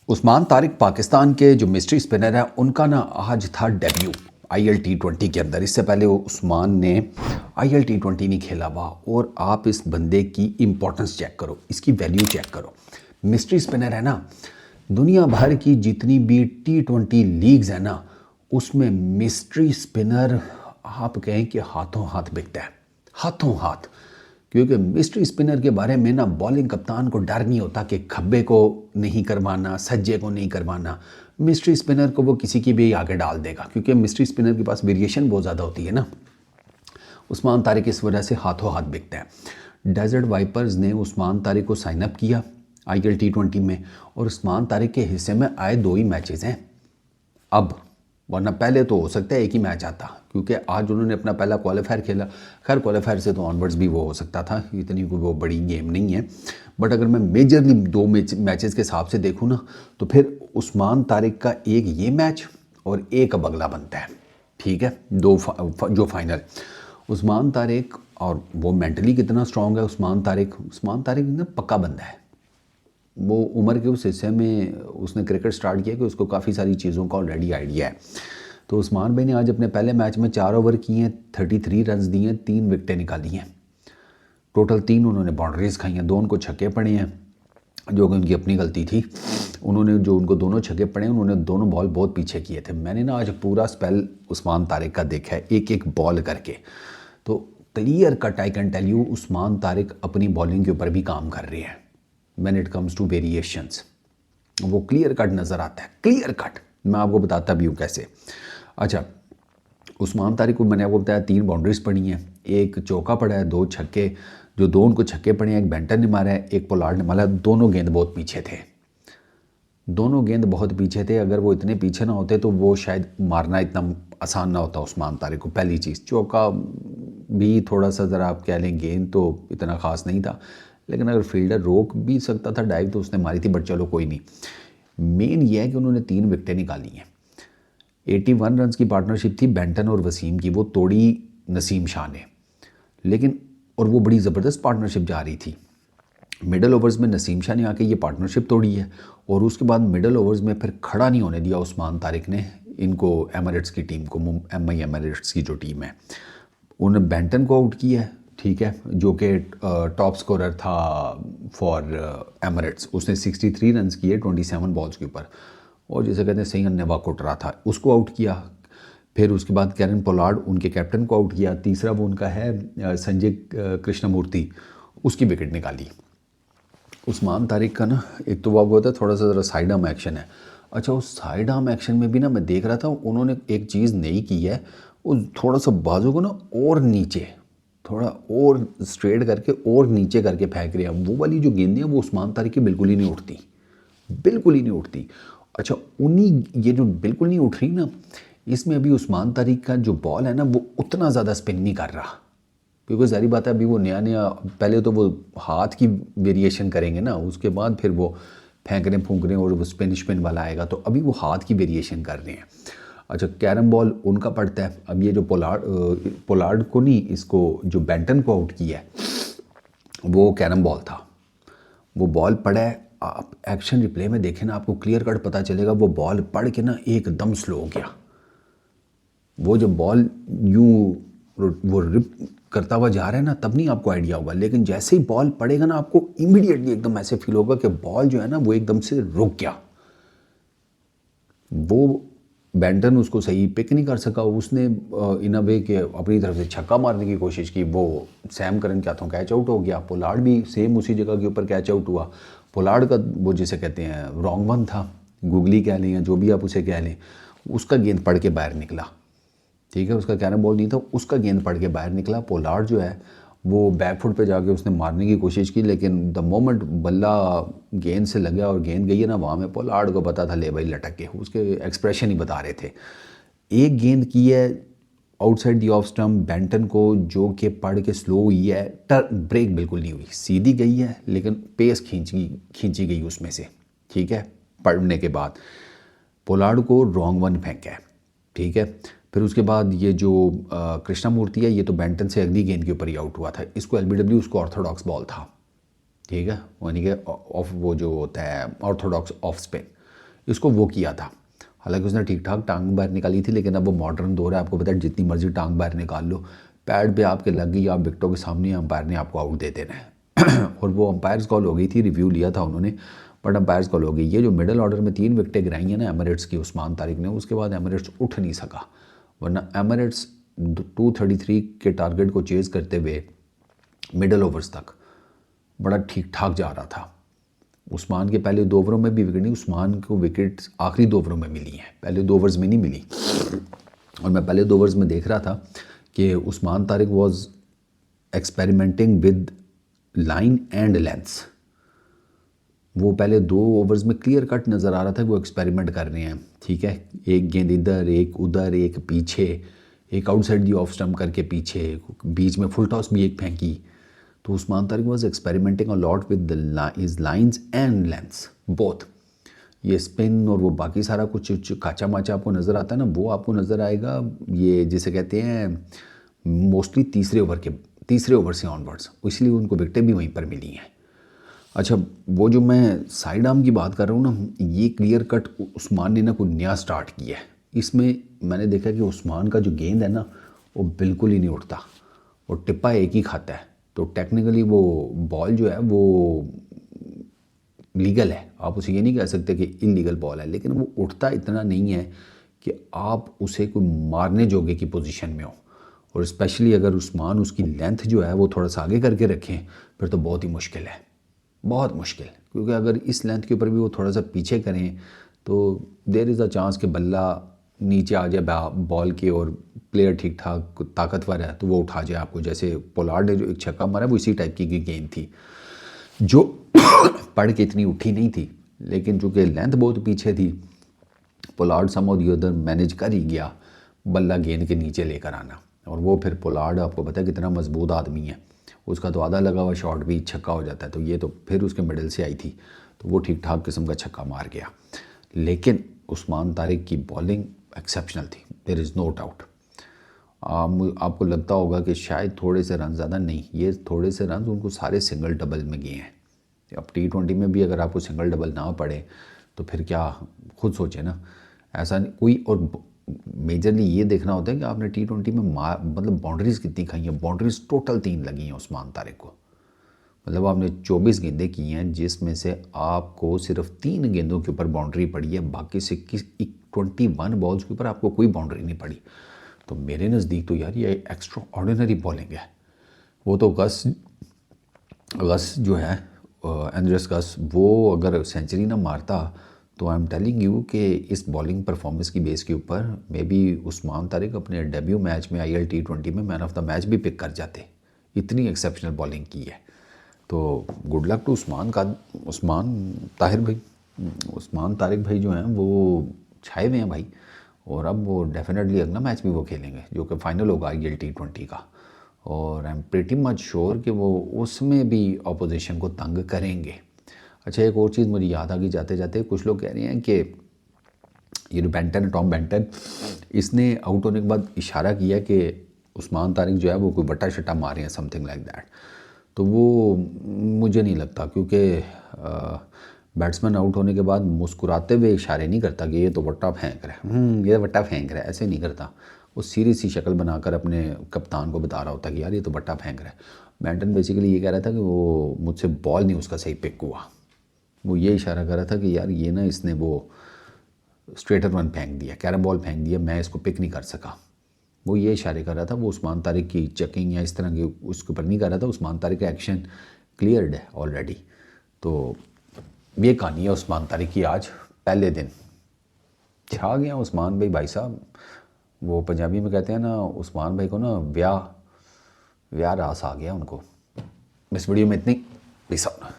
उस्मान तारिक पाकिस्तान के जो mystery spinner हैं उनका ना आज था डेब्यू IL T20 के अंदर। इससे पहले उस्मान ने IL T20 नहीं खेला हुआ। और आप इस बंदे की इम्पोर्टेंस चेक करो, इसकी वैल्यू चेक करो। मिस्ट्री स्पिनर है ना, दुनिया भर की जितनी भी T20 लीग्स है ना, उसमें मिस्ट्री स्पिनर आप कहें कि हाथों हाथ बिकता है, हाथों हाथ। क्योंकि मिस्ट्री स्पिनर के बारे में ना बॉलिंग कप्तान को डर नहीं होता कि खब्बे को नहीं करवाना, सज्जे को नहीं करवाना। मिस्ट्री स्पिनर को वो किसी की भी आगे डाल देगा, क्योंकि मिस्ट्री स्पिनर के पास वेरिएशन बहुत ज़्यादा होती है ना। उस्मान तारिक इस वजह से हाथों हाथ बिकता है। डेजर्ट वाइपर्स ने उस्मान तारिक को साइन अप किया IL T20 में, और उस्मान तारिक के हिस्से में आए 2 ही मैचेस हैं अब, वरना पहले तो हो सकता है एक ही मैच आता, क्योंकि आज उन्होंने अपना पहला क्वालिफायर खेला। खैर क्वालिफायर से तो ऑनवर्ड्स भी वो हो सकता था, इतनी कोई वो बड़ी गेम नहीं है। बट अगर मैं मेजरली 2 मैचेस के हिसाब से देखूँ ना, तो फिर उस्मान तारिक का एक ये मैच और एक अब अगला बनता है। ठीक है, जो फाइनल उस्मान तारिक, और वो मेंटली कितना स्ट्रांग है उस्मान तारिक ना पक्का बंदा है। वो उम्र के उस हिस्से में उसने क्रिकेट स्टार्ट किया कि उसको काफ़ी सारी चीज़ों का ऑलरेडी आइडिया है। तो उस्मान भाई ने आज अपने पहले मैच में 4 ओवर किए हैं, 33 रन दिए हैं, 3 विकेटें निकाली हैं। टोटल 3 उन्होंने बाउंड्रीज खाई हैं, 2 उनको छक्के पड़े हैं, जो कि उनकी अपनी गलती थी। उन्होंने जो उनको दोनों छक्के पड़े, उन्होंने दोनों बॉल बहुत पीछे किए थे। मैंने ना आज पूरा स्पेल उस्मान तारिक का देखा है, एक एक बॉल करके। तो clear cut I can tell you, Usman Tariq अपनी बॉलिंग के ऊपर भी काम कर रहे हैं। When it comes to variations वो क्लियर कट नज़र आता है, क्लियर कट। मैं आपको बताता भी हूँ कैसे। अच्छा, उस्मान तारिक को मैंने आपको बताया 3 बाउंड्रीज पड़ी हैं, एक चौका पड़ा है, 2 छक्के, जो 2 उनको छक्के पड़े हैं, एक बेंटन ने मारा है, एक पोलार्ड ने मारा है। दोनों गेंद बहुत पीछे थे, दोनों गेंद बहुत पीछे थे। अगर वो इतने पीछे ना होते तो वो शायद मारना इतना आसान ना होता उस्मान तारिक को। पहली चीज़, चौका भी थोड़ा सा ज़रा आप कह लें, गेंद तो इतना ख़ास नहीं था, लेकिन अगर फील्डर रोक भी सकता था डाइव तो उसने मारी थी, बट चलो कोई नहीं। मेन ये है कि उन्होंने 3 विकेटें निकाली हैं। 81 रन की पार्टनरशिप थी बेंटन और वसीम की, वो तोड़ी नसीम शाह ने, लेकिन और वो बड़ी ज़बरदस्त पार्टनरशिप जा रही थी। मिडल ओवर्स में नसीम शाह ने आके ये पार्टनरशिप तोड़ी है, और उसके बाद मिडल ओवर्स में फिर खड़ा नहीं होने दिया उस्मान तारिक ने इनको, एमिरेट्स की टीम को, MI एमिरेट्स की जो टीम है। उन्होंने बेंटन को आउट किया है, ठीक है, जो कि टॉप स्कोरर था फॉर एमिरेट्स। उसने 63 रन किए 27 बॉल्स के ऊपर, और जैसे कहते हैं सही अन्य कुट रहा था, उसको आउट किया। फिर उसके बाद कैरन पोलार्ड उनके कैप्टन को आउट किया। तीसरा वो उनका है संजय कृष्णमूर्ति, उसकी विकेट निकाली। उस्मान तारिक का ना एक तो वो होता है थोड़ा सा ज़रा साइड आर्म एक्शन है। अच्छा, उस साइड आर्म एक्शन में भी ना मैं देख रहा था उन्होंने एक चीज़ नई की है, वो थोड़ा सा बाजू को ना और नीचे, थोड़ा और स्ट्रेट करके और नीचे करके फेंक रहे हैं। वो वाली जो गेंदें हैं वो उस्मान तारिक की बिल्कुल ही नहीं उठती, बिल्कुल ही नहीं उठती। अच्छा, उन्हीं ये जो बिल्कुल नहीं उठ रही ना, इसमें अभी उस्मान तारिक का जो बॉल है ना वो उतना ज़्यादा स्पिन नहीं कर रहा, क्योंकि ज़ाहिर बात है अभी वो नया नया, पहले तो वो हाथ की वेरिएशन करेंगे ना, उसके बाद फिर वो फेंकने फूंकने और वो स्पिन वाला आएगा, तो अभी वो हाथ की वेरिएशन कर रहे हैं। अच्छा, कैरम बॉल उनका पड़ता है। अब ये जो पोलार्ड को नहीं, इसको जो बेंटन को आउट किया है वो कैरम बॉल था, वो बॉल पड़ा है। आप एक्शन रिप्ले में देखें ना, आपको क्लियर कट पता चलेगा, वो बॉल पड़ के ना एकदम स्लो हो गया। वो जब बॉल यूँ वो रिप करता हुआ जा रहा है ना, तब नहीं आपको आइडिया होगा, लेकिन जैसे ही बॉल पड़ेगा ना आपको इमीडिएटली एकदम ऐसे फील होगा कि बॉल जो है ना वो एकदम से रुक गया। वो बेंटन उसको सही पिक नहीं कर सका, उसने इन अ वे के अपनी तरफ से छक्का मारने की कोशिश की, वो सैम करन के हाथों कैच आउट हो गया। पोलार्ड भी सेम उसी जगह के ऊपर कैच आउट हुआ। पोलार्ड का वो जिसे कहते हैं रॉन्ग वन था, गुगली कह लें या जो भी आप उसे कह लें, उसका गेंद पड़ के बाहर निकला। ठीक है, उसका कैरम बॉल नहीं था, उसका गेंद पड़ के बाहर निकला। पोलार्ड जो है वो बैकफुट पे जाके उसने मारने की कोशिश की, लेकिन द मोमेंट बल्ला गेंद से लगा और गेंद गई है ना, वहाँ में पोलार्ड को पता था ले भाई लटक के, उसके एक्सप्रेशन ही बता रहे थे। एक गेंद की है outside the off stump Banton को, जो कि पड़ के स्लो हुई है, ब्रेक बिल्कुल नहीं हुई, सीधी गई है लेकिन पेस खींची गई उसमें से। ठीक है, पड़ने के बाद पोलार्ड को रॉन्ग वन फेंका है। ठीक है, फिर उसके बाद ये जो कृष्णमूर्ति है, ये तो बेंटन से अगली गेंद के ऊपर ही आउट हुआ था। इसको LBW, उसको ऑर्थोडॉक्स बॉल था। ठीक है, यानी कि ऑफ वो जो होता है ऑर्थोडॉक्स ऑफ स्पिन, इसको वो किया था। हालांकि उसने ठीक ठाक टांग बाहर निकाली थी, लेकिन अब वो मॉडर्न दौर है, आपको पता है जितनी मर्जी टांग बाहर निकाल लो, पैड पे आपके लग गई, आप विकेटों के सामने अंपायर ने आपको आउट दे देना है। और वो अंपायर्स कॉल हो गई थी, रिव्यू लिया था उन्होंने, बट अंपायर्स कॉल हो गई। ये जो मिडिल ऑर्डर में 3 विकेटें गिराई हैं ना एमिरेट्स की उस्मान तारिक ने, उसके बाद एमिरेट्स उठ नहीं सका, वरना एमिरेट्स 233 के टारगेट को चेज़ करते हुए मिडल ओवर्स तक बड़ा ठीक ठाक जा रहा था। उस्मान के पहले 2 ओवरों में भी विकेट नहीं, उस्मान को विकेट आखिरी 2 ओवरों में मिली हैं, पहले 2 ओवर्स में नहीं मिली। और मैं पहले 2 ओवर्स में देख रहा था कि Usman Tariq was experimenting with line and lengths. वो पहले 2 ओवर्स में क्लियर कट नज़र आ रहा था कि वो एक्सपेरिमेंट कर रहे हैं, ठीक है, एक गेंद इधर, एक उधर, एक पीछे, एक आउटसाइड दी ऑफ स्टम्प करके पीछे, बीच में फुल टॉस भी एक फेंकी। तो Usman Tariq was experimenting a lot with his lines and lengths both. ये स्पिन और वो बाकी सारा कुछ काचा माचा आपको नज़र आता है ना, वो आपको नज़र आएगा ये जिसे कहते हैं मोस्टली तीसरे ओवर से ऑनवर्ड्स, इसलिए उनको विकेटें भी वहीं पर मिली हैं। अच्छा, वो जो मैं साइड आर्म की बात कर रहा हूँ ना, ये क्लियर कट उस्मान ने ना कोई नया स्टार्ट किया है। इसमें मैंने देखा कि उस्मान का जो गेंद है ना वो बिल्कुल ही नहीं उठता, और टिप्पा एक ही खाता है। तो टेक्निकली वो बॉल जो है वो लीगल है, आप उसे ये नहीं कह सकते कि इलीगल बॉल है, लेकिन वो उठता इतना नहीं है कि आप उसे कोई मारने जोगे की पोजीशन में हो। और स्पेशली अगर उस्मान उसकी लेंथ जो है वो थोड़ा सा आगे करके रखें, फिर तो बहुत ही मुश्किल है, बहुत मुश्किल। क्योंकि अगर इस लेंथ के ऊपर भी वो थोड़ा सा पीछे करें तो देयर इज़ अ चांस कि बल्ला नीचे आ जाए बॉल के, और प्लेयर ठीक ठाक ताकतवर है तो वो उठा जाए आपको। जैसे पोलार्ड ने जो एक छक्का मारा वो इसी टाइप की गेंद थी, जो पढ़ के इतनी उठी नहीं थी, लेकिन चूँकि लेंथ बहुत पीछे थी, Pollard somehow the other manage कर ही गया बल्ला गेंद के नीचे लेकर आना। और वो फिर पोलार्ड आपको पता है कितना मजबूत आदमी है, उसका तो आधा लगा हुआ शॉट भी छक्का हो जाता है, तो ये तो फिर उसके मिडल से आई थी, तो वो ठीक ठाक किस्म का छक्का मार गया। लेकिन उस्मान तारिक की बॉलिंग एक्सेप्शनल थी, देयर इज़ नो डाउट। आपको लगता होगा कि शायद थोड़े से रन ज़्यादा नहीं, ये थोड़े से रन उनको सारे सिंगल डबल में गए हैं। अब T20 में भी अगर आपको सिंगल डबल ना पड़े तो फिर क्या, खुद सोचे ना, ऐसा नहीं कोई। और मेजरली ये देखना होता है कि आपने T20 में मतलब बाउंड्रीज़ कितनी खाई हैं। बाउंड्रीज़ टोटल 3 लगी हैं उस्मान तारिक को, मतलब आपने 24 गेंदें की हैं, जिसमें से आपको सिर्फ 3 गेंदों के ऊपर बाउंड्री पड़ी है, बाकी से 21 बॉल्स के ऊपर आपको कोई बाउंड्री नहीं पड़ी। तो मेरे नज़दीक तो यार ये एक्स्ट्रा ऑर्डिनरी बॉलिंग है। वो तो गस जो है एंड्रेस गस, वो अगर सेंचुरी ना मारता तो आई एम टेलिंग यू कि इस बॉलिंग परफॉर्मेंस की बेस के ऊपर मे बी उस्मान तारिक अपने डेब्यू मैच में IL T20 में मैन ऑफ द मैच भी पिक कर जाते, इतनी एक्सेप्शनल बॉलिंग की है। तो good luck to Usman Tariq भाई जो हैं वो छाए हुए हैं भाई, और अब वो डेफिनेटली अगला मैच भी वो खेलेंगे जो कि फ़ाइनल होगा IL T20 का, और I am pretty much sure कि वो उसमें भी अपोजिशन को तंग करेंगे। अच्छा, एक और चीज़ मुझे याद आ गई जाते जाते, कुछ लोग कह रहे हैं कि ये जो बेंटन है, टॉम बेंटन, इसने आउट होने के बाद इशारा किया कि उस्मान तारिक जो है वो कोई बट्टा शट्टा मारे हैं, समथिंग लाइक दैट। तो वो मुझे नहीं लगता, क्योंकि बैट्समैन आउट होने के बाद मुस्कुराते हुए इशारे नहीं करता कि ये तो बट्टा फेंक रहा है, ये बट्टा फेंक रहा है, ऐसे नहीं करता। वो सीरियस सी शक्ल बनाकर अपने कप्तान को बता रहा होता कि यार ये तो बट्टा फेंक रहा है। बेंटन बेसिकली ये कह रहा था कि वो मुझसे बॉल नहीं उसका सही पिक हुआ, वो ये इशारा कर रहा था कि यार ये ना इसने वो स्ट्रेटर वन फेंक दिया, कैरम बॉल फेंक दिया, मैं इसको पिक नहीं कर सका। वो ये इशारे कर रहा था, वो उस्मान तारिक की चेकिंग या इस तरह की उसके ऊपर नहीं कर रहा था। उस्मान तारिक का एक्शन क्लियर्ड है ऑलरेडी। तो ये कहानी है उस्मान तारिक की। आज पहले दिन छा गया उस्मान भाई साहब, वो पंजाबी में कहते हैं ना, उस्मान भाई को ना व्याह रास आ गया उनको। इस वीडियो में इतनी, पीस आउट।